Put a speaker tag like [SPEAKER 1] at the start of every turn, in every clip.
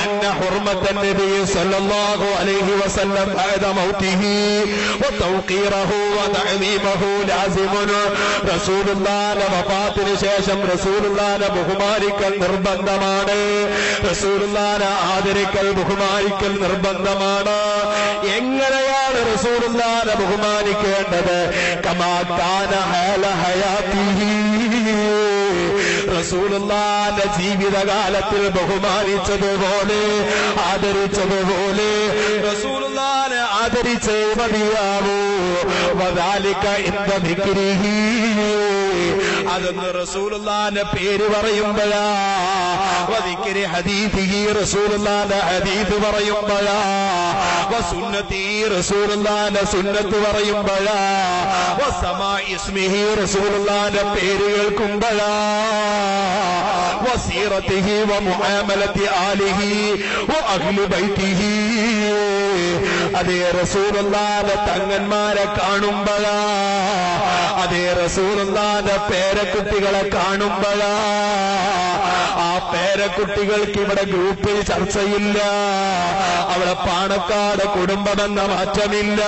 [SPEAKER 1] أن حرمة النبي صلى الله عليه وسلم بعد موته وتوقيره وتعظيمه لازم رسول الله വഫാത്തിന് ശേഷം റസൂലുള്ളാഹിനെ ബഹുമാനിക്കൽ നിർബന്ധമാണ്. റസൂലുള്ളാഹിനെ ആദരിക്കൽ ബഹുമാനിക്കൽ നിർബന്ധമാണ്. എങ്ങനെയാണ് റസൂലുള്ളാഹിനെ ബഹുമാനിക്കേണ്ടത്? കമാ കാന ഹാല ഹയാതിഹി, റസൂലുള്ളാഹിന്റെ ജീവിതകാലത്തിൽ ബഹുമാനിച്ചതുപോലെ ആദരിച്ചതുപോലെ റസൂലുള്ളാഹിനെ ആദരിച്ചേ മതിയാവൂ. വദാലിക ഇൻദ ദിക്രിഹി, അതെന്ന് റസൂലുള്ളാഹിന്റെ പേര് പറയുമ്പോഴാ. വദിക്രി ഹദീസിഹി, റസൂലുള്ളാഹിന്റെ ഹദീസ് പറയുമ്പോഴാ. വസുന്നതി, റസൂലുള്ളാഹിന്റെ സുന്നത്ത് പറയുമ്പോഴാ. വസമാഇ ഇസ്മിഹി, റസൂലുള്ളാഹിന്റെ പേര് കേൾക്കുമ്പോഴാ. വസീറതിഹി വമുആമലതി ആലിഹി വഅഹ്ലി ബൈതിഹി, അതേ റസൂലുള്ളാഹിന്റെ തങ്ങന്മാരെ കാണുമ്പോഴാ. അതേ റസൂലുള്ളാഹിന്റെ പേരക്കുട്ടികളെ കാണുമ്പോഴാ. ആ പേരക്കുട്ടികൾക്ക് ഇവിടെ ഗ്രൂപ്പിൽ ചർച്ചയില്ല. അവിടെ പാണക്കാട് കുടുംബമെന്ന മാറ്റമില്ല.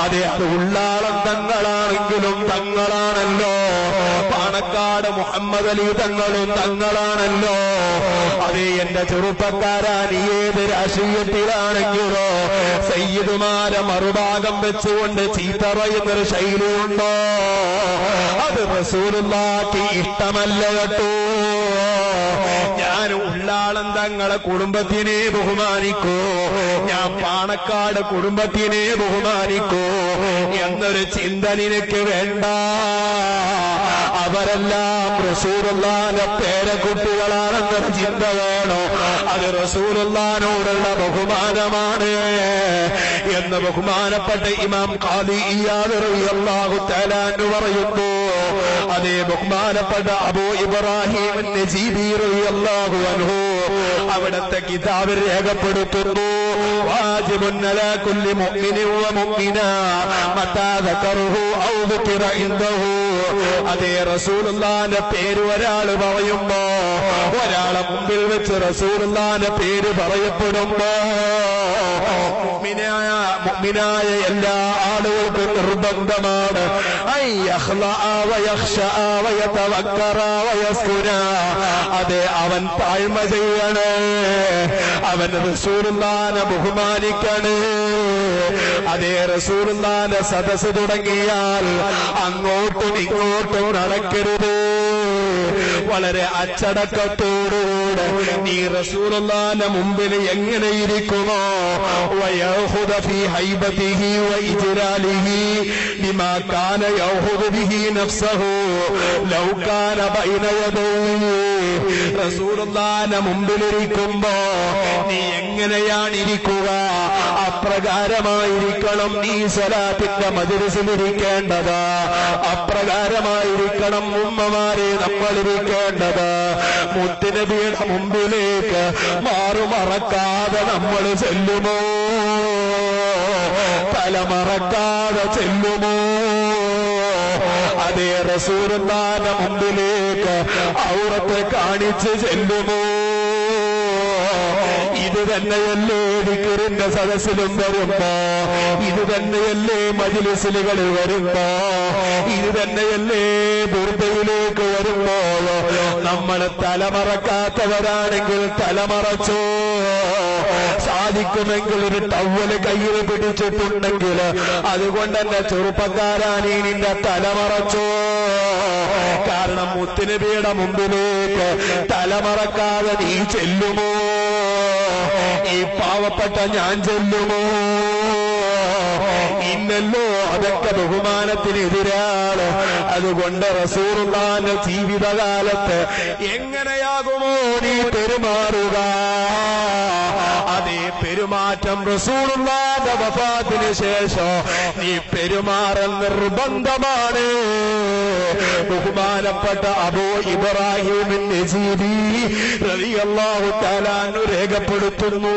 [SPEAKER 1] അതെ, അത് ഉള്ളാളം തങ്ങളാണെങ്കിലും തങ്ങളാണല്ലോ. പാണക്കാട് മുഹമ്മദ് അലി തങ്ങളും തങ്ങളാണല്ലോ. അതേ, എന്റെ ചെറുപ്പക്കാരാ, നീ ഏത് രാഷ്ട്രീയത്തിലാണെങ്കിലോ സയ്യിദുമാരെ മറുഭാഗം വെച്ചുകൊണ്ട് ചീത്ത പറയുന്നൊരു ശൈലിയുണ്ടോ? അത് റസൂലുള്ളാഹിക്ക് ഇഷ്ടമല്ല കേട്ടോ. ഞാൻ ഉള്ളാളം തങ്ങളെ കുടുംബത്തിനെ ബഹുമാനിക്കൂ, ഞാൻ പാണക്കാട് കുടുംബത്തിനെ ബഹുമാനിക്കൂ എന്നൊരു ചിന്ത നിനക്ക് വേണ്ട. അവരെല്ലാം റസൂലുള്ളാഹിന്റെ പേരക്കുട്ടികളാണെന്നൊരു ചിന്ത വേണോ? അത് റസൂലുള്ളാഹിനോടുള്ള ബഹുമാനമാണ് എന്ന് ബഹുമാനപ്പെട്ട ഇമാം ഖാദി ഇയാദ് റളിയല്ലാഹു തആല അൻഹു പറയുന്നു. അതേ, ബഹുമാനപ്പെട്ട അബൂ ഇബ്രാഹിം അൻ-നജീബി റളിയല്ലാഹു അൻഹു അവിടുത്തെ കിതാബിൽ രേഖപ്പെടുത്തുന്നു. വാജിബുൻ അലാ കുല്ലി മുഅ്മിനിൻ വ മുഅ്മിനാ മതാ ദക്കറുഹു ഔ ദുകിറ ഇൻദഹു. അതേ, റസൂലുള്ളാഹിന്റെ പേര് ഒരാൾ പറയുമ്പോ, ഒരാളെ മുമ്പിൽ വെച്ച് റസൂലുള്ളാഹിന്റെ പേര് പറയപ്പെടുമ്പോ മുഅ്മിനായ എല്ലാ ആളുകൾക്കും നിർബന്ധമാണ് അതെ, അവൻ താഴ്മ ചെയ്യണേ, അവൻ റസൂലുള്ളാഹിനെ ബഹുമാനിക്കണേ. അതേ, റസൂലുള്ളാഹിന്റെ സദസ്സ് തുടങ്ങിയാൽ അങ്ങോട്ടും ഇങ്ങോട്ടും നടക്കരുത്. വളരെ അച്ചടക്കത്തോടുകൂടെ നീ റസൂലുള്ളാഹിന്റെ മുമ്പിൽ എങ്ങനെ ഇരിക്കുമോ വയഹുദ ഫീ ഹൈബതിഹി വഇജ്ലാലിഹി ബിമാ കാന യഹുദു ബിഹി നഫ്സഹു ലൗ കാന ബൈന യദൈഹി. റസൂലുള്ളാഹിന്റെ മുമ്പിലിരിക്കുമ്പോ നീ എങ്ങനെയാണ് ഇരിക്കുക? അപ്രകാരമായിരിക്കണം നീ സ്വലാത്തിന്റെ മജ്‌ലിസിലിരിക്കേണ്ടത്. അപ്രകാരമായിരിക്കണം ഉമ്മമാരെ നമ്മളിരിക്കേണ്ടത്. മുത്തുനബിയുടെ മുമ്പിലേക്ക് മാറുമറക്കാതെ നമ്മൾ ചെല്ലുമോ? തലമറക്കാതെ ചെല്ലുമോ? അതേ, റസൂലുള്ളാഹിന്റെ മുമ്പിലേക്ക് ഔറത്ത് കാണിച്ച് ചെല്ലുമോ? ഇത് തന്നെയല്ലേ ദിക്റിന്റെ സദസ്സിലും വരുമ്പോ, ഇത് തന്നെയല്ലേ മജ്‌ലിസുകളിൽ വരുമ്പോ, ഇത് തന്നെയല്ലേ ബുർദയിലേക്ക് വരുമ്പോ നമ്മൾ തലമറക്കാത്തവരാണെങ്കിൽ തലമറച്ചോ. സാധിക്കുമെങ്കിൽ ഒരു ടവല് കയ്യിൽ പിടിച്ചിട്ടുണ്ടെങ്കിൽ അതുകൊണ്ട് എന്റെ ചെറുപ്പക്കാരാ നീ നിന്റെ തലമറച്ചോ. കാരണം മുത്തുനബിയുടെ മുമ്പിലേക്ക് തലമറക്കാതെ നീ ചെല്ലുമോ? ഈ പാവപ്പെട്ട ഞാൻ ചെല്ലുമോ? ഇന്നല്ലോ, അതൊക്കെ ബഹുമാനത്തിനെതിരാണ്. അതുകൊണ്ട് റസൂലുള്ളാഹിന്റെ ജീവിതകാലത്ത് എങ്ങനെയാകുമോ നീ പെരുമാറുക, അതേ പെരുമാറ്റം റസൂലുള്ളാഹിന്റെ വഫാത്തിന് ശേഷം നീ പെരുമാറൽ നിർബന്ധമാണ്. ബഹുമാനപ്പെട്ട അബൂ ഇബ്രാഹിം അൻ-നജീബി റളിയല്ലാഹു തആല അൻഹു രേഖപ്പെടുത്തുന്നു.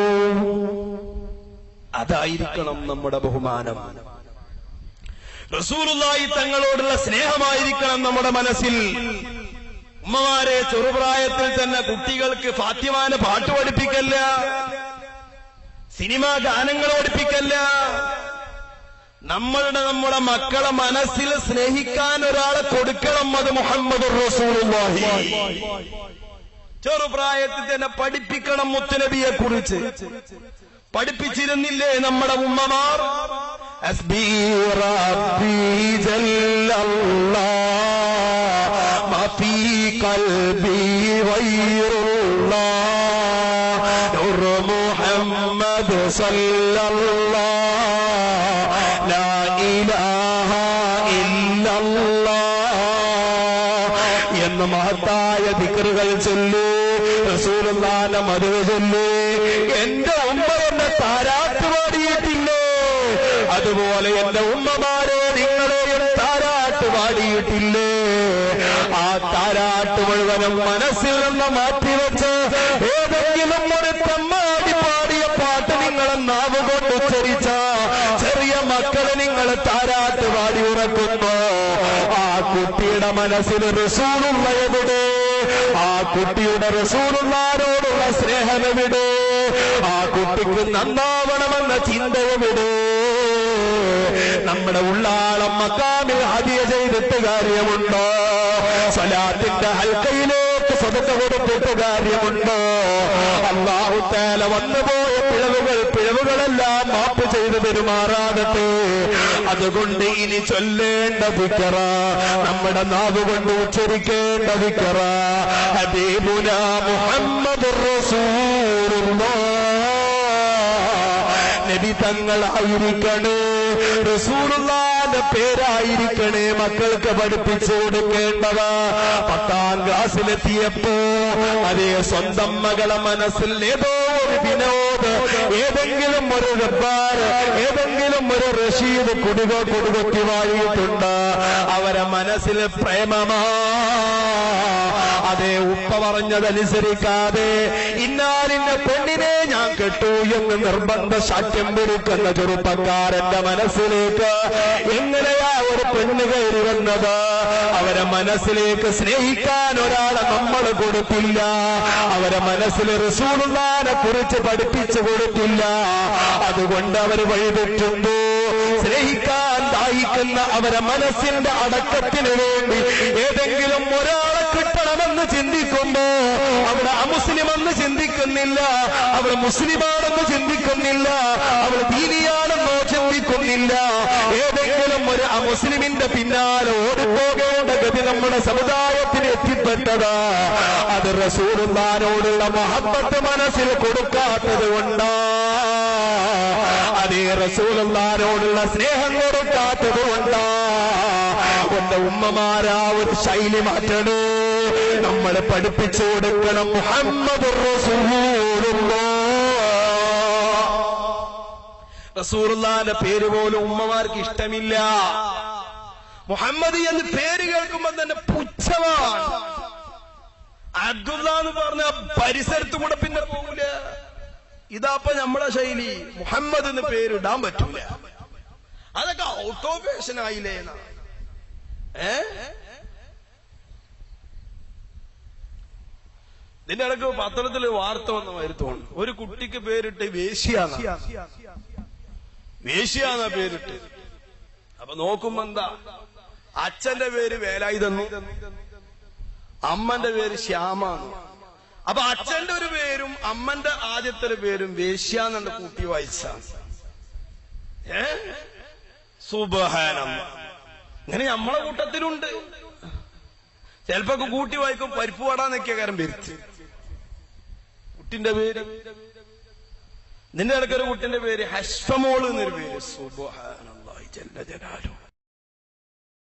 [SPEAKER 1] അതായിരിക്കണം നമ്മുടെ ബഹുമാനം. റസൂലുള്ളാഹി തങ്ങളോടുള്ള സ്നേഹമായിരിക്കണം നമ്മുടെ മനസ്സിൽ. ഉമ്മമാരെ ചെറുപ്രായത്തിൽ തന്നെ കുട്ടികൾക്ക് ഫാത്തിമാനെ പാട്ട് പഠിപ്പിക്കല്ല, സിനിമാ ഗാനങ്ങൾ പഠിപ്പിക്കല്ല. നമ്മുടെ മക്കളെ മനസ്സിൽ സ്നേഹിക്കാൻ ഒരാളെ കൊടുക്കണം. അത് മുഹമ്മദ് റസൂലുള്ളാഹി. ചെറുപ്രായത്തിൽ തന്നെ പഠിപ്പിക്കണം. മുത്തുനബിയെ കുറിച്ച് പഠിപ്പിച്ചിരുന്നില്ലേ നമ്മുടെ ഉമ്മമാർ? ഹസ്ബി റബ്ബി ജല്ലല്ലാഹ് മാ ഫീ ഖൽബി ഗൈറുല്ലാഹ് നൂർ മുഹമ്മദ് സല്ലല്ലാഹ് ലാ ഇലാഹ ഇല്ലല്ലാഹ് എന്ന മഹത്തായ ദിക്റുകൾ ചൊല്ലി റസൂലുള്ളാഹിന്റെ മദ്ഹ് ചൊല്ലി. എന്റെ ഉമ്മ എന്നെ താരാട്ട് പാടിയിട്ടില്ലേ? അതുപോലെ എന്റെ ഉമ്മമാരെ നിങ്ങളെയും താരാട്ട് പാടിയിട്ടില്ലേ? ആ താരാട്ട് മുഴുവനും മനസ്സിൽ നിന്ന് മാറ്റിവെച്ച് ഏതെങ്കിലും ഒരു തെമ്മാടി പാടിയ പാട്ട് നിങ്ങളെ നാവ് കൊണ്ട് ഉച്ചരിച്ച ചെറിയ മക്കളെ നിങ്ങൾ താരാട്ട് പാടി ഉറക്കുന്നു. ആ കുട്ടിയുടെ മനസ്സിൽ റസൂലുള്ള എവിടെ? ആ കുട്ടിയുടെ റസൂലുള്ളാഹിനോടുള്ള സ്നേഹമെവിടെ? ആ കുട്ടിക്ക് നന്നാവണമെന്ന ചിന്തയെവിടെ? നമ്മുടെ ഉള്ളാളം മക്കാമിൽ ഹദിയ ചെയ്തിട്ട് കാര്യമുണ്ടോ? സ്വലാത്തിന്റെ ഹൽക്കയിലേക്ക് സദഖ കൊടുത്തിട്ട് കാര്യമുണ്ടോ? അല്ലാഹു തആല വന്നുപോയ പിഴവുകളെല്ലാം മാപ്പ് ചെയ്തു പെരുമാറാകട്ടെ. അതുകൊണ്ട് ഇനി ചൊല്ലേണ്ട ദിക്റ, നമ്മുടെ നാവ് കൊണ്ട് ഉച്ചരിക്കേണ്ട ദിക്റ ഹബീബുനാ മുഹമ്മദുർ റസൂലുള്ളാഹ്. നബി തങ്ങളായിരിക്കണേ, റസൂലുള്ളാഹിന്റെ പേരായിരിക്കണേ മക്കൾക്ക് പഠിപ്പിച്ചു കൊടുക്കേണ്ടത്. 10ാം ക്ലാസ്സിലെത്തിയപ്പോ അതേ സ്വന്തം മകളെ മനസ്സിൽ ഏതോ ഒരു വിനോദ്, ഏതെങ്കിലും ഒരു റബ്ബാർ, ഏതെങ്കിലും ഒരു റഷീദ് കുടുകൊത്തി വാഴിയിട്ടുണ്ട്. അവരെ മനസ്സിൽ പ്രേമമാ. അതേ ഉപ്പ പറഞ്ഞതനുസരിക്കാതെ ഇന്നാലിന്റെ പെണ്ണിനെ ഞാൻ കെട്ടു എന്ന് നിർബന്ധ സാക്ഷ്യം വിളിക്കുന്ന ചെറുപ്പക്കാരന്റെ മനസ്സിലേക്ക് എങ്ങനെയാ ഒരു പെണ്ണ് കയറി വന്നത്? അവരെ മനസ്സിലേക്ക് സ്നേഹിക്കാൻ ഒരാളെ നമ്മൾ കൊടുത്തില്ല. അവരെ മനസ്സിൽ റസൂലുള്ളാഹിനെ കുറിച്ച് പഠിപ്പിച്ചു കൊടുത്തില്ല. അതുകൊണ്ട് അവർ വഴിതെറ്റുന്നു. സ്നേഹിക്കാൻ ദാഹിക്കുന്ന അവരെ മനസ്സിന്റെ അടക്കത്തിന് വേണ്ടി ഏതെങ്കിലും ഒരാളെ കിട്ടണമെന്ന് ചിന്തിക്കുമ്പോ അവിടെ അമുസ്ലിമെന്ന് ചിന്തിക്കുന്നില്ല, അവർ മുസ്ലിമാണെന്ന് ചിന്തിക്കുന്നില്ല, അവർ ദീനിയാണെന്നോ ചിന്തിക്കുന്നില്ല. ഏതെങ്കിലും ഒരു അമുസ്ലിമിന്റെ പിന്നാലെ ഓടിപ്പോകേണ്ട ഗതി നമ്മുടെ സമുദായത്തിന് എത്തിപ്പെട്ടതാ. അത് റസൂലുള്ളാഹിനോടുള്ള മഹബ്ബത്ത് മനസ്സിൽ കൊടുക്കാത്തത് കൊണ്ടാ. അതേ റസൂലുള്ളാഹിനോടുള്ള സ്നേഹം കൊടുക്കാത്തത് കൊണ്ടാ. എന്റെ ഉമ്മമാരാ ഒരു ശൈലി മാറ്റണേ. നമ്മൾ പഠിപ്പിച്ചു കൊടുക്കണം മുഹമ്മദുർ റസൂലുള്ളാഹ്. റസൂലുള്ളാഹിന്റെ പേര് പോലും ഉമ്മമാർക്ക് ഇഷ്ടമില്ല. മുഹമ്മദ് എന്ന് പേര് കേൾക്കുമ്പോൾ തന്നെ പുച്ഛമാണ്. അബ്ദുള്ള എന്ന് പറഞ്ഞ പരിസരത്ത് കൂടെ പിന്നെ പോകൂല. ഇതാപ്പ നമ്മളെ ശൈലി. മുഹമ്മദ് എന്ന് പേരിടാൻ പറ്റൂല. അതൊക്കെ ഔട്ട് ഓഫ് ഫാഷൻ ആയില്ലേ? ഇതിന്റെ ഇടയ്ക്ക് പത്രത്തിൽ വാർത്ത വന്ന വരുത്തോണ്ട് ഒരു കുട്ടിക്ക് പേരിട്ട് വേശ്യാന്ന പേരിട്ട്. അപ്പൊ നോക്കുമ്പോ എന്താ, അച്ഛന്റെ പേര് വേലായി തന്നു, അമ്മന്റെ പേര് ശ്യാമാന്ന്. അപ്പൊ അച്ഛന്റെ ഒരു പേരും അമ്മന്റെ ആദ്യത്തെ ഒരു പേരും വേശ്യാന്നെ കൂട്ടി വായിച്ച. സുബ്ഹാനല്ലാഹ്. ഇങ്ങനെ നമ്മളെ കൂട്ടത്തിലുണ്ട്. ചിലപ്പോ കൂട്ടി വായിക്കും പരിപ്പ് വടാന്നൊക്കെ കാരം വരുത്തി കുട്ടിന്റെ പേര്. നിന്റെ ഇടയ്ക്കൊരു കുട്ടിന്റെ പേര് ഹഷ്ഫമോള് എന്നൊരു പേര്. സുബ്ഹാനല്ലാഹി ജല്ല ജലാലുഹു.